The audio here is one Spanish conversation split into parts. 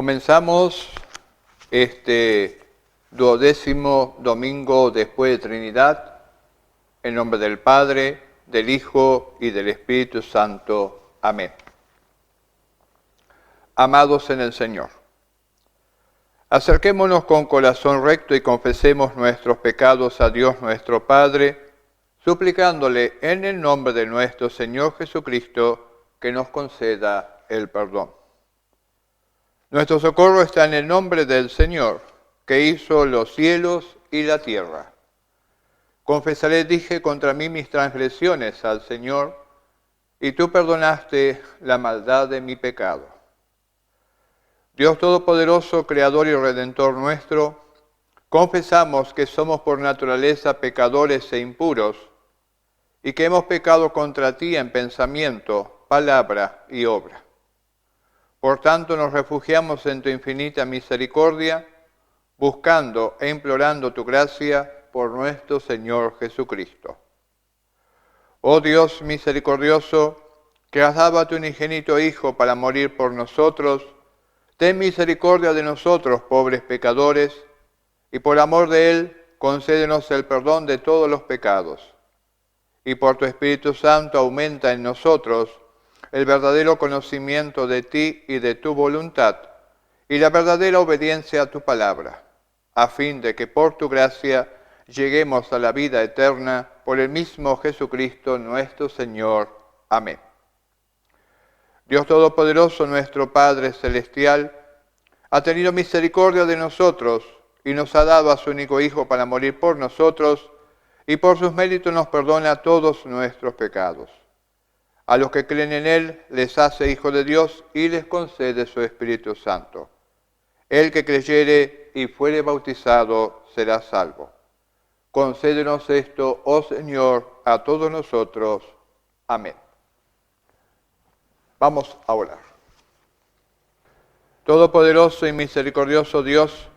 Comenzamos este 12º domingo después de Trinidad, en nombre del Padre, del Hijo y del Espíritu Santo. Amén. Amados en el Señor, acerquémonos con corazón recto y confesemos nuestros pecados a Dios nuestro Padre, suplicándole en el nombre de nuestro Señor Jesucristo que nos conceda el perdón. Nuestro socorro está en el nombre del Señor, que hizo los cielos y la tierra. Confesaré, dije, contra mí mis transgresiones al Señor, y tú perdonaste la maldad de mi pecado. Dios Todopoderoso, Creador y Redentor nuestro, confesamos que somos por naturaleza pecadores e impuros, y que hemos pecado contra ti en pensamiento, palabra y obra. Por tanto, nos refugiamos en tu infinita misericordia, buscando e implorando tu gracia por nuestro Señor Jesucristo. Oh Dios misericordioso, que has dado a tu unigénito Hijo para morir por nosotros, ten misericordia de nosotros, pobres pecadores, y por amor de Él, concédenos el perdón de todos los pecados. Y por tu Espíritu Santo aumenta en nosotros el verdadero conocimiento de ti y de tu voluntad, y la verdadera obediencia a tu palabra, a fin de que por tu gracia lleguemos a la vida eterna por el mismo Jesucristo nuestro Señor. Amén. Dios Todopoderoso, nuestro Padre Celestial, ha tenido misericordia de nosotros y nos ha dado a su único Hijo para morir por nosotros, y por sus méritos nos perdona todos nuestros pecados. A los que creen en Él les hace hijos de Dios y les concede su Espíritu Santo. El que creyere y fuere bautizado será salvo. Concédenos esto, oh Señor, a todos nosotros. Amén. Vamos a orar. Todopoderoso y misericordioso Dios,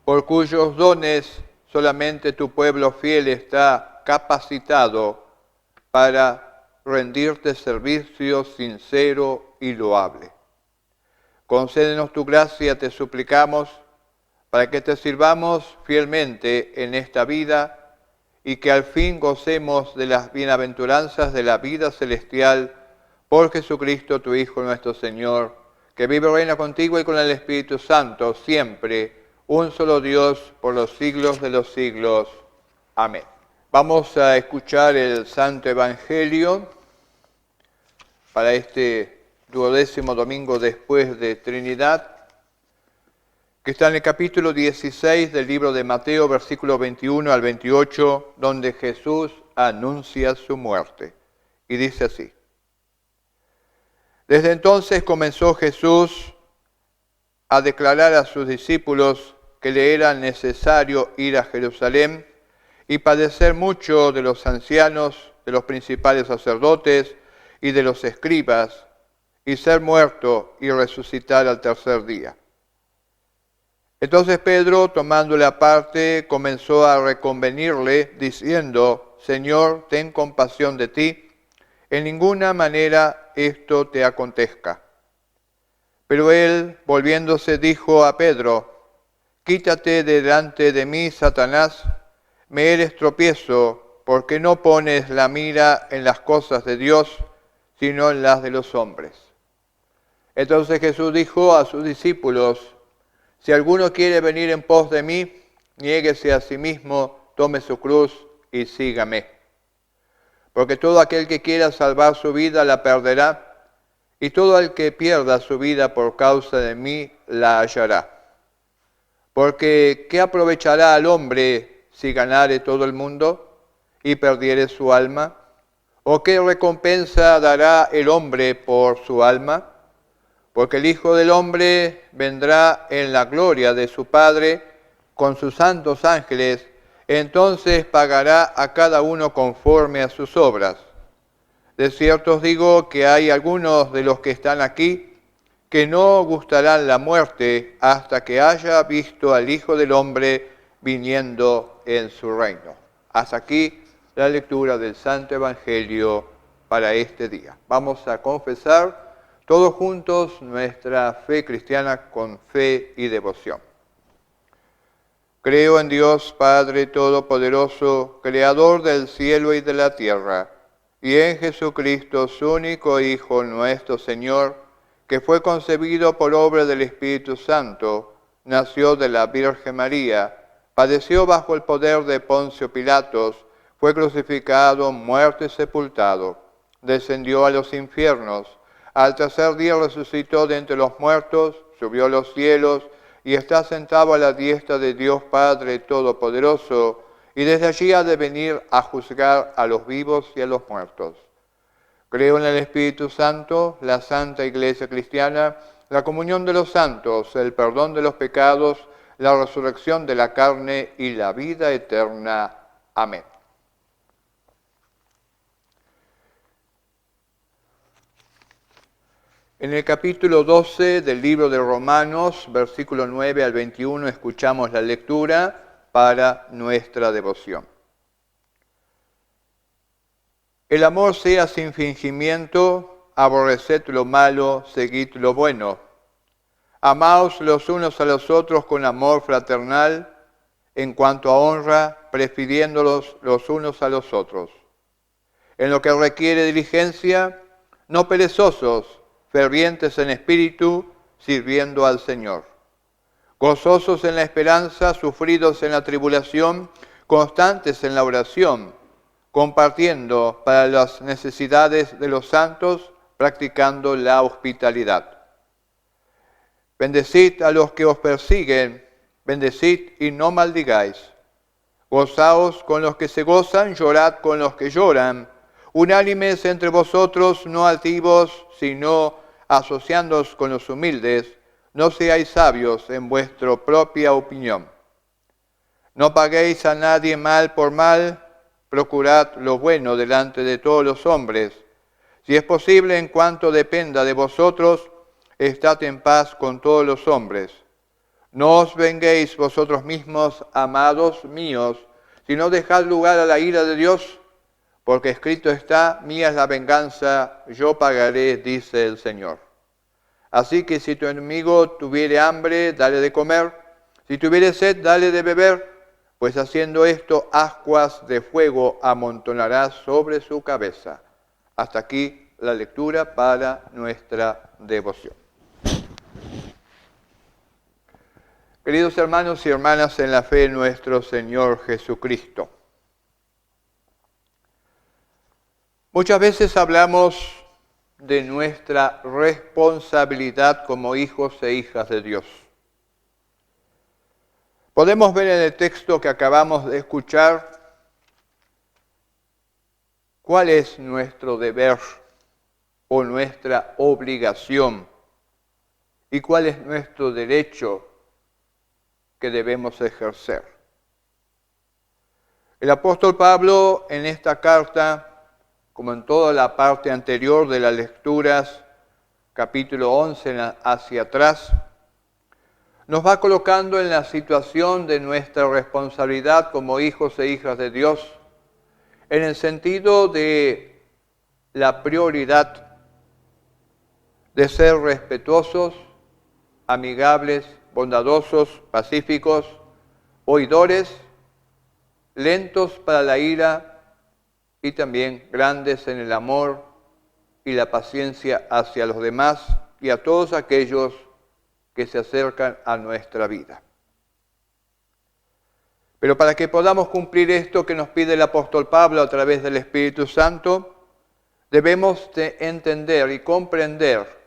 por cuyos dones solamente tu pueblo fiel está capacitado para rendirte servicio sincero y loable. Concédenos tu gracia, te suplicamos, para que te sirvamos fielmente en esta vida y que al fin gocemos de las bienaventuranzas de la vida celestial por Jesucristo, tu Hijo nuestro Señor, que vive y reina contigo y con el Espíritu Santo, siempre, un solo Dios, por los siglos de los siglos. Amén. Vamos a escuchar el Santo Evangelio para este 12º domingo después de Trinidad, que está en el capítulo 16 del libro de Mateo, versículos 21 al 28, donde Jesús anuncia su muerte. Y dice así: Desde entonces comenzó Jesús a declarar a sus discípulos que le era necesario ir a Jerusalén y padecer mucho de los ancianos, de los principales sacerdotes y de los escribas, y ser muerto y resucitar al tercer día. Entonces Pedro, tomándole aparte, comenzó a reconvenirle, diciendo: Señor, ten compasión de ti, en ninguna manera esto te acontezca. Pero él, volviéndose, dijo a Pedro: Quítate de delante de mí, Satanás, me eres tropiezo, porque no pones la mira en las cosas de Dios, sino en las de los hombres. Entonces Jesús dijo a sus discípulos: Si alguno quiere venir en pos de mí, niéguese a sí mismo, tome su cruz y sígame. Porque todo aquel que quiera salvar su vida la perderá, y todo el que pierda su vida por causa de mí la hallará. Porque ¿qué aprovechará al hombre si ganare todo el mundo y perdiere su alma? ¿O qué recompensa dará el hombre por su alma? Porque el Hijo del Hombre vendrá en la gloria de su Padre con sus santos ángeles, entonces pagará a cada uno conforme a sus obras. De cierto os digo que hay algunos de los que están aquí que no gustarán la muerte hasta que haya visto al Hijo del Hombre viniendo en su reino. Hasta aquí la lectura del Santo Evangelio para este día. Vamos a confesar todos juntos nuestra fe cristiana con fe y devoción. Creo en Dios Padre Todopoderoso, Creador del cielo y de la tierra, y en Jesucristo, su único Hijo, nuestro Señor, que fue concebido por obra del Espíritu Santo, nació de la Virgen María, padeció bajo el poder de Poncio Pilatos, fue crucificado, muerto y sepultado, descendió a los infiernos, al tercer día resucitó de entre los muertos, subió a los cielos y está sentado a la diestra de Dios Padre Todopoderoso, y desde allí ha de venir a juzgar a los vivos y a los muertos. Creo en el Espíritu Santo, la Santa Iglesia Cristiana, la comunión de los santos, el perdón de los pecados, la resurrección de la carne y la vida eterna. Amén. En el capítulo 12 del libro de Romanos, versículo 9 al 21, escuchamos la lectura para nuestra devoción. El amor sea sin fingimiento, aborreced lo malo, seguid lo bueno. Amaos los unos a los otros con amor fraternal, en cuanto a honra, prefiriéndolos los unos a los otros. En lo que requiere diligencia, no perezosos, fervientes en espíritu, sirviendo al Señor. Gozosos en la esperanza, sufridos en la tribulación, constantes en la oración, compartiendo para las necesidades de los santos, practicando la hospitalidad. Bendecid a los que os persiguen, bendecid y no maldigáis. Gozaos con los que se gozan, llorad con los que lloran. Unánimes entre vosotros, no altivos, sino asociándoos con los humildes, no seáis sabios en vuestra propia opinión. No paguéis a nadie mal por mal, procurad lo bueno delante de todos los hombres. Si es posible, en cuanto dependa de vosotros, estad en paz con todos los hombres. No os venguéis vosotros mismos, amados míos, sino dejad lugar a la ira de Dios, porque escrito está, mía es la venganza, yo pagaré, dice el Señor. Así que si tu enemigo tuviere hambre, dale de comer, si tuviere sed, dale de beber, pues haciendo esto, ascuas de fuego amontonarás sobre su cabeza. Hasta aquí la lectura para nuestra devoción. Queridos hermanos y hermanas en la fe de nuestro Señor Jesucristo, muchas veces hablamos de nuestra responsabilidad como hijos e hijas de Dios. Podemos ver en el texto que acabamos de escuchar cuál es nuestro deber o nuestra obligación y cuál es nuestro derecho que debemos ejercer. El apóstol Pablo en esta carta, como en toda la parte anterior de las lecturas, capítulo 11 hacia atrás, nos va colocando en la situación de nuestra responsabilidad como hijos e hijas de Dios, en el sentido de la prioridad de ser respetuosos, amigables, bondadosos, pacíficos, oidores, lentos para la ira, y también grandes en el amor y la paciencia hacia los demás y a todos aquellos que se acercan a nuestra vida. Pero para que podamos cumplir esto que nos pide el apóstol Pablo a través del Espíritu Santo, debemos de entender y comprender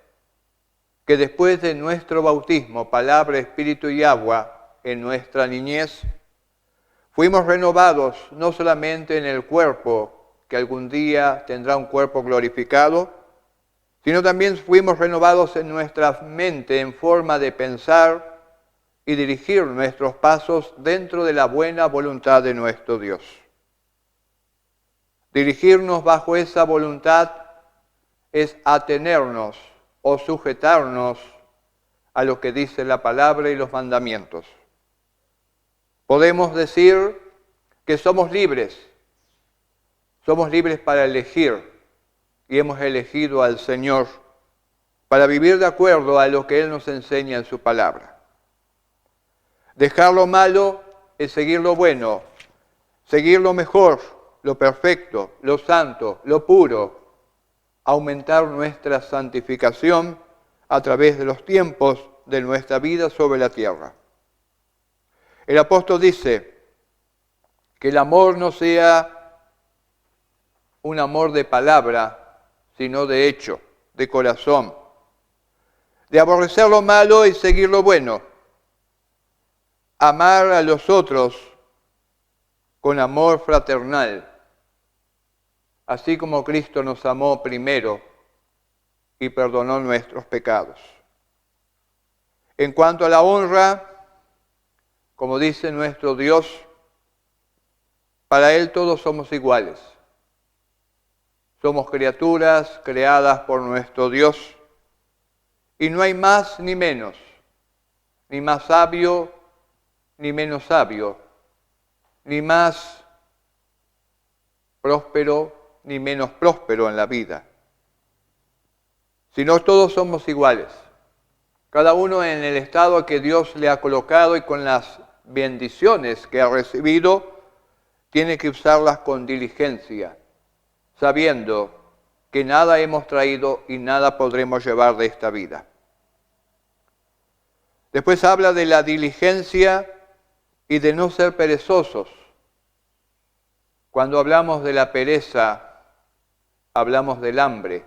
que después de nuestro bautismo, palabra, espíritu y agua, en nuestra niñez, fuimos renovados no solamente en el cuerpo, que algún día tendrá un cuerpo glorificado, sino también fuimos renovados en nuestra mente en forma de pensar y dirigir nuestros pasos dentro de la buena voluntad de nuestro Dios. Dirigirnos bajo esa voluntad es atenernos o sujetarnos a lo que dice la palabra y los mandamientos. Podemos decir que somos libres para elegir y hemos elegido al Señor para vivir de acuerdo a lo que Él nos enseña en su palabra. Dejar lo malo es seguir lo bueno, seguir lo mejor, lo perfecto, lo santo, lo puro, aumentar nuestra santificación a través de los tiempos de nuestra vida sobre la tierra. El apóstol dice que el amor no sea un amor de palabra, sino de hecho, de corazón, de aborrecer lo malo y seguir lo bueno, amar a los otros con amor fraternal, así como Cristo nos amó primero y perdonó nuestros pecados. En cuanto a la honra, como dice nuestro Dios, para Él todos somos iguales. Somos criaturas creadas por nuestro Dios y no hay más ni menos, ni más sabio ni menos sabio, ni más próspero ni menos próspero en la vida, sino todos somos iguales, cada uno en el estado que Dios le ha colocado y con las bendiciones que ha recibido, tiene que usarlas con diligencia, sabiendo que nada hemos traído y nada podremos llevar de esta vida. Después habla de la diligencia y de no ser perezosos. Cuando hablamos de la pereza, hablamos del hambre.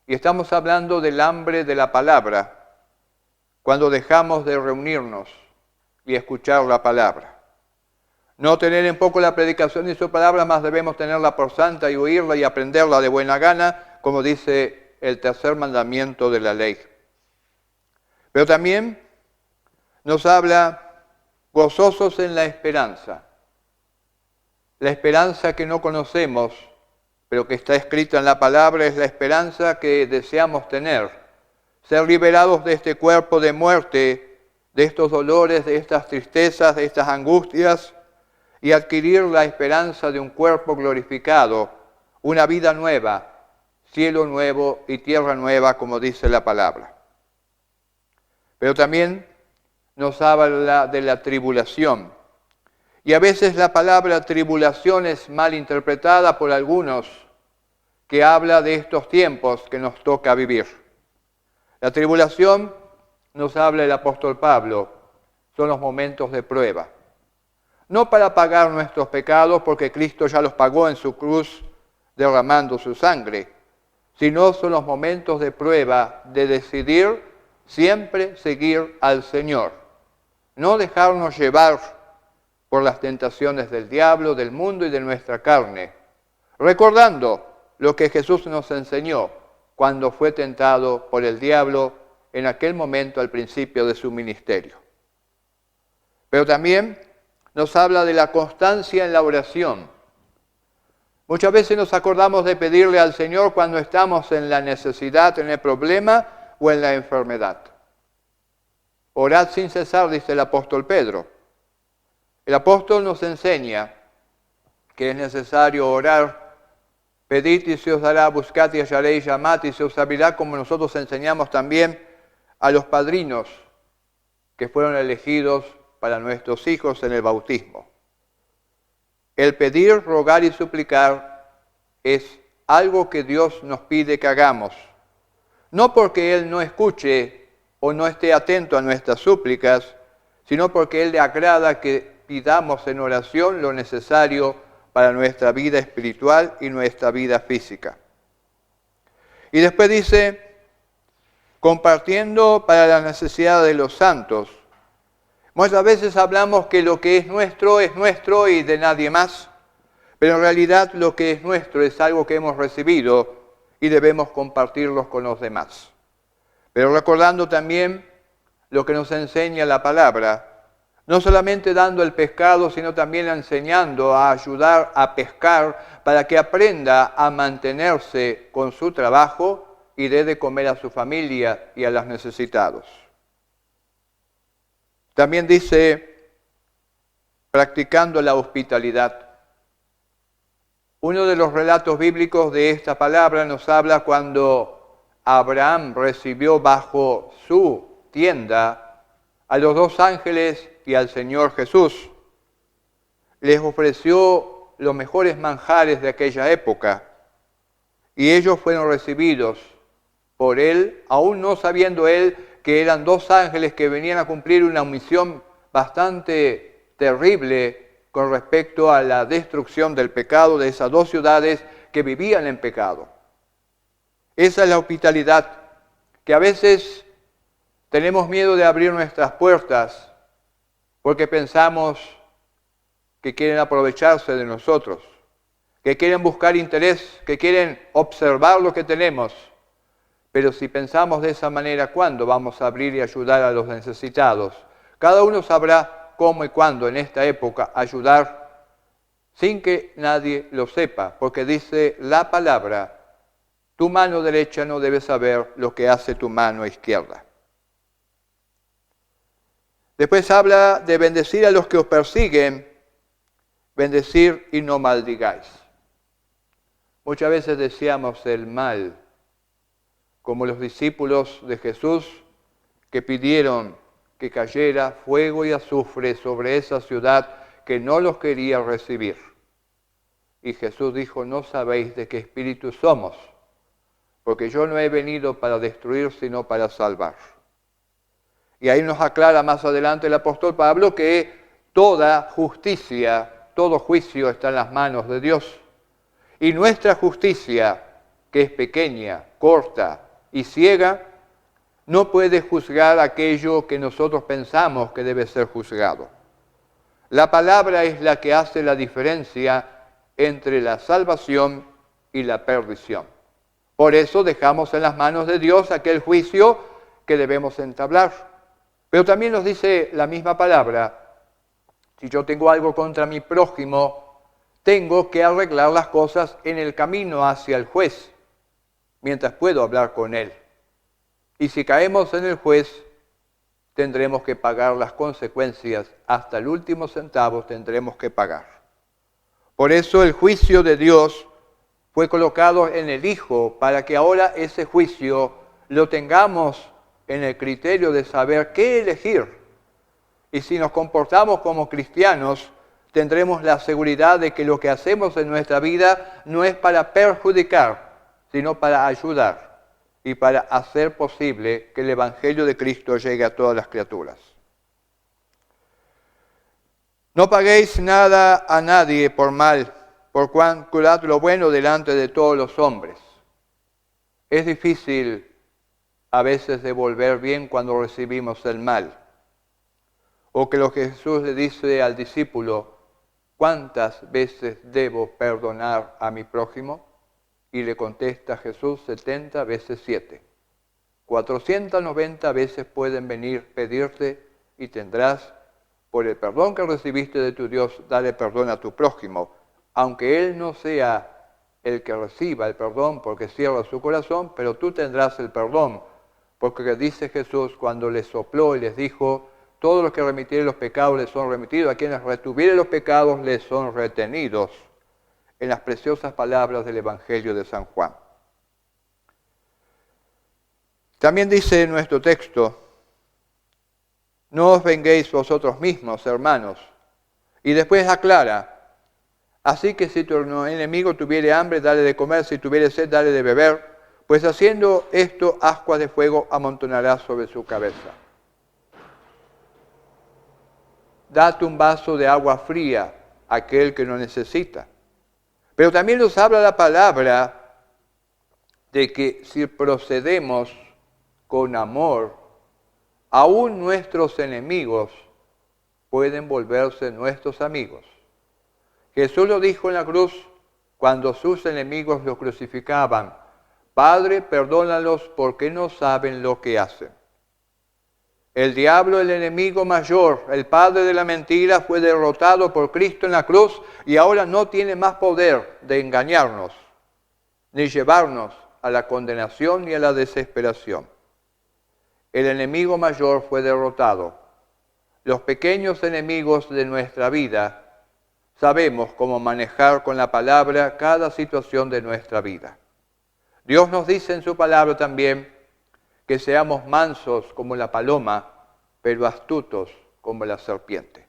Y estamos hablando del hambre de la palabra, cuando dejamos de reunirnos y escuchar la palabra. No tener en poco la predicación y su palabra, más debemos tenerla por santa y oírla y aprenderla de buena gana, como dice el tercer mandamiento de la ley. Pero también nos habla gozosos en la esperanza que no conocemos, pero que está escrita en la palabra, es la esperanza que deseamos tener, ser liberados de este cuerpo de muerte, de estos dolores, de estas tristezas, de estas angustias, y adquirir la esperanza de un cuerpo glorificado, una vida nueva, cielo nuevo y tierra nueva, como dice la palabra. Pero también nos habla de la tribulación. Y a veces la palabra tribulación es mal interpretada por algunos, que habla de estos tiempos que nos toca vivir. La tribulación, nos habla el apóstol Pablo, son los momentos de prueba. No para pagar nuestros pecados, porque Cristo ya los pagó en su cruz derramando su sangre, sino son los momentos de prueba de decidir siempre seguir al Señor. No dejarnos llevar por las tentaciones del diablo, del mundo y de nuestra carne, recordando lo que Jesús nos enseñó cuando fue tentado por el diablo en aquel momento al principio de su ministerio. Pero también nos habla de la constancia en la oración. Muchas veces nos acordamos de pedirle al Señor cuando estamos en la necesidad, en el problema o en la enfermedad. Orad sin cesar, dice el apóstol Pedro. El apóstol nos enseña que es necesario orar. Pedid y se os dará, buscad y hallaréis, llamad y se os abrirá, como nosotros enseñamos también a los padrinos que fueron elegidos para nuestros hijos en el bautismo. El pedir, rogar y suplicar es algo que Dios nos pide que hagamos, no porque Él no escuche o no esté atento a nuestras súplicas, sino porque Él le agrada que pidamos en oración lo necesario para nuestra vida espiritual y nuestra vida física. Y después dice, compartiendo para las necesidades de los santos. Muchas veces hablamos que lo que es nuestro y de nadie más, pero en realidad lo que es nuestro es algo que hemos recibido y debemos compartirlos con los demás. Pero recordando también lo que nos enseña la palabra, no solamente dando el pescado, sino también enseñando a ayudar a pescar para que aprenda a mantenerse con su trabajo y dé de comer a su familia y a los necesitados. También dice, practicando la hospitalidad. Uno de los relatos bíblicos de esta palabra nos habla cuando Abraham recibió bajo su tienda a los dos ángeles y al Señor Jesús. Les ofreció los mejores manjares de aquella época y ellos fueron recibidos por él, aún no sabiendo él que eran dos ángeles que venían a cumplir una misión bastante terrible con respecto a la destrucción del pecado de esas dos ciudades que vivían en pecado. Esa es la hospitalidad, que a veces tenemos miedo de abrir nuestras puertas porque pensamos que quieren aprovecharse de nosotros, que quieren buscar interés, que quieren observar lo que tenemos. Pero si pensamos de esa manera, ¿cuándo vamos a abrir y ayudar a los necesitados? Cada uno sabrá cómo y cuándo en esta época ayudar sin que nadie lo sepa, porque dice la palabra, tu mano derecha no debe saber lo que hace tu mano izquierda. Después habla de bendecir a los que os persiguen, bendecir y no maldigáis. Muchas veces deseamos el mal, como los discípulos de Jesús que pidieron que cayera fuego y azufre sobre esa ciudad que no los quería recibir. Y Jesús dijo, no sabéis de qué espíritu somos, porque yo no he venido para destruir, sino para salvar. Y ahí nos aclara más adelante el apóstol Pablo que toda justicia, todo juicio está en las manos de Dios. Y nuestra justicia, que es pequeña, corta y ciega, no puede juzgar aquello que nosotros pensamos que debe ser juzgado. La palabra es la que hace la diferencia entre la salvación y la perdición. Por eso dejamos en las manos de Dios aquel juicio que debemos entablar. Pero también nos dice la misma palabra, si yo tengo algo contra mi prójimo, tengo que arreglar las cosas en el camino hacia el juez, mientras puedo hablar con él. Y si caemos en el juez, tendremos que pagar las consecuencias, hasta el último centavo tendremos que pagar. Por eso el juicio de Dios fue colocado en el Hijo, para que ahora ese juicio lo tengamos en el criterio de saber qué elegir. Y si nos comportamos como cristianos, tendremos la seguridad de que lo que hacemos en nuestra vida no es para perjudicar, sino para ayudar y para hacer posible que el Evangelio de Cristo llegue a todas las criaturas. No paguéis nada a nadie por mal, por cuanto curad lo bueno delante de todos los hombres. Es difícil a veces devolver bien cuando recibimos el mal. O que lo que Jesús le dice al discípulo, ¿cuántas veces debo perdonar a mi prójimo? Y le contesta Jesús, 70 veces 7. 490 veces pueden venir pedirte y tendrás, por el perdón que recibiste de tu Dios, dale perdón a tu prójimo, aunque él no sea el que reciba el perdón porque cierra su corazón, pero tú tendrás el perdón, porque dice Jesús cuando les sopló y les dijo, todos los que remitieren los pecados les son remitidos, a quienes retuvieren los pecados les son retenidos, en las preciosas palabras del Evangelio de San Juan. También dice nuestro texto, no os venguéis vosotros mismos, hermanos, y después aclara, así que si tu enemigo tuviere hambre, dale de comer, si tuviere sed, dale de beber, pues haciendo esto, ascuas de fuego amontonará sobre su cabeza. Date un vaso de agua fría a aquel que no necesita. Pero también nos habla la palabra de que si procedemos con amor, aún nuestros enemigos pueden volverse nuestros amigos. Jesús lo dijo en la cruz cuando sus enemigos lo crucificaban. Padre, perdónalos porque no saben lo que hacen. El diablo, el enemigo mayor, el padre de la mentira, fue derrotado por Cristo en la cruz y ahora no tiene más poder de engañarnos, ni llevarnos a la condenación ni a la desesperación. El enemigo mayor fue derrotado. Los pequeños enemigos de nuestra vida sabemos cómo manejar con la palabra cada situación de nuestra vida. Dios nos dice en su palabra también que seamos mansos como la paloma, pero astutos como la serpiente.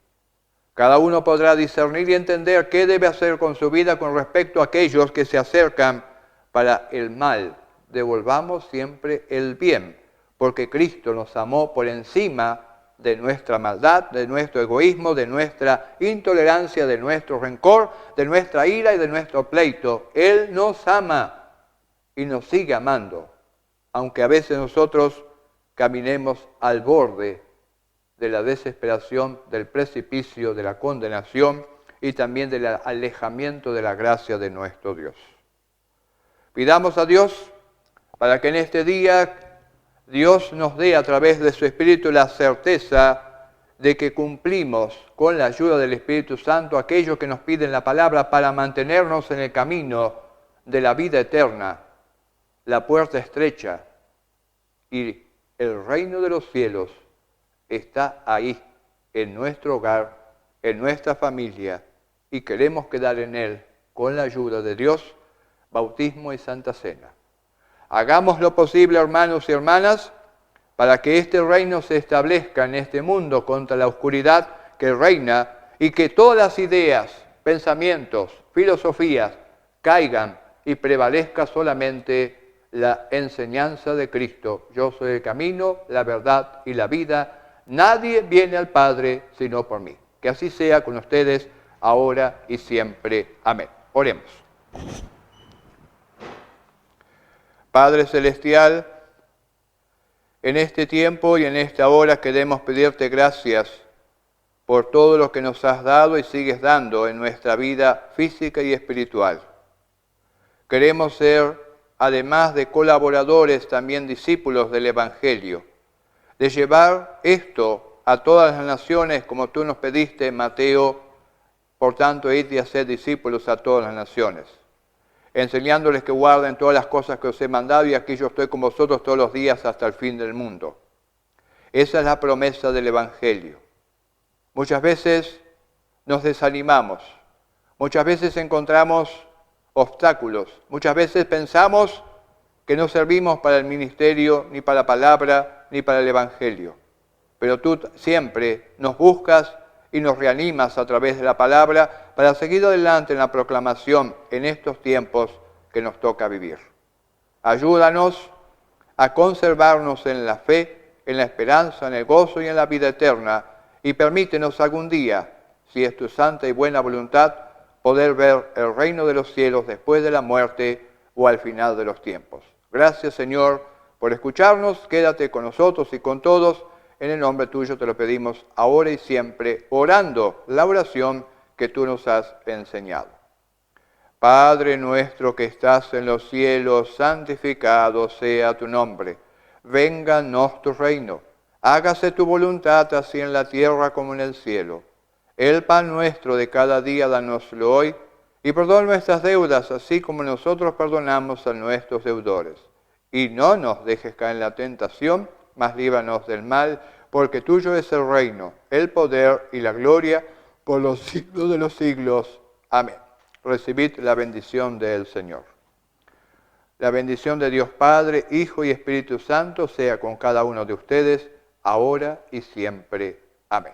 Cada uno podrá discernir y entender qué debe hacer con su vida con respecto a aquellos que se acercan para el mal. Devolvamos siempre el bien, porque Cristo nos amó por encima de nuestra maldad, de nuestro egoísmo, de nuestra intolerancia, de nuestro rencor, de nuestra ira y de nuestro pleito. Él nos ama y nos sigue amando, aunque a veces nosotros caminemos al borde de la desesperación, del precipicio, de la condenación y también del alejamiento de la gracia de nuestro Dios. Pidamos a Dios para que en este día Dios nos dé a través de su Espíritu la certeza de que cumplimos con la ayuda del Espíritu Santo aquello que nos piden la palabra para mantenernos en el camino de la vida eterna, la puerta estrecha y el reino de los cielos está ahí, en nuestro hogar, en nuestra familia, y queremos quedar en él con la ayuda de Dios, bautismo y Santa Cena. Hagamos lo posible, hermanos y hermanas, para que este reino se establezca en este mundo contra la oscuridad que reina y que todas las ideas, pensamientos, filosofías caigan y prevalezca solamente la enseñanza de Cristo. Yo soy el camino, la verdad y la vida. Nadie viene al Padre sino por mí. Que así sea con ustedes ahora y siempre. Amén. Oremos. Padre Celestial, en este tiempo y en esta hora queremos pedirte gracias por todo lo que nos has dado y sigues dando en nuestra vida física y espiritual. Queremos ser, además de colaboradores, también discípulos del Evangelio, de llevar esto a todas las naciones como tú nos pediste en Mateo, por tanto, id y haced discípulos a todas las naciones, enseñándoles que guarden todas las cosas que os he mandado y aquí yo estoy con vosotros todos los días hasta el fin del mundo. Esa es la promesa del Evangelio. Muchas veces nos desanimamos, muchas veces encontramos obstáculos, muchas veces pensamos que no servimos para el ministerio, ni para la palabra, ni para el Evangelio. Pero tú siempre nos buscas y nos reanimas a través de la palabra para seguir adelante en la proclamación en estos tiempos que nos toca vivir. Ayúdanos a conservarnos en la fe, en la esperanza, en el gozo y en la vida eterna y permítenos algún día, si es tu santa y buena voluntad, poder ver el reino de los cielos después de la muerte o al final de los tiempos. Gracias, Señor, por escucharnos. Quédate con nosotros y con todos. En el nombre tuyo te lo pedimos ahora y siempre, orando la oración que tú nos has enseñado. Padre nuestro que estás en los cielos, santificado sea tu nombre. Vénganos tu reino. Hágase tu voluntad así en la tierra como en el cielo. El pan nuestro de cada día danoslo hoy, y perdona nuestras deudas, así como nosotros perdonamos a nuestros deudores. Y no nos dejes caer en la tentación, mas líbranos del mal, porque tuyo es el reino, el poder y la gloria, por los siglos de los siglos. Amén. Recibid la bendición del Señor. La bendición de Dios Padre, Hijo y Espíritu Santo sea con cada uno de ustedes, ahora y siempre. Amén.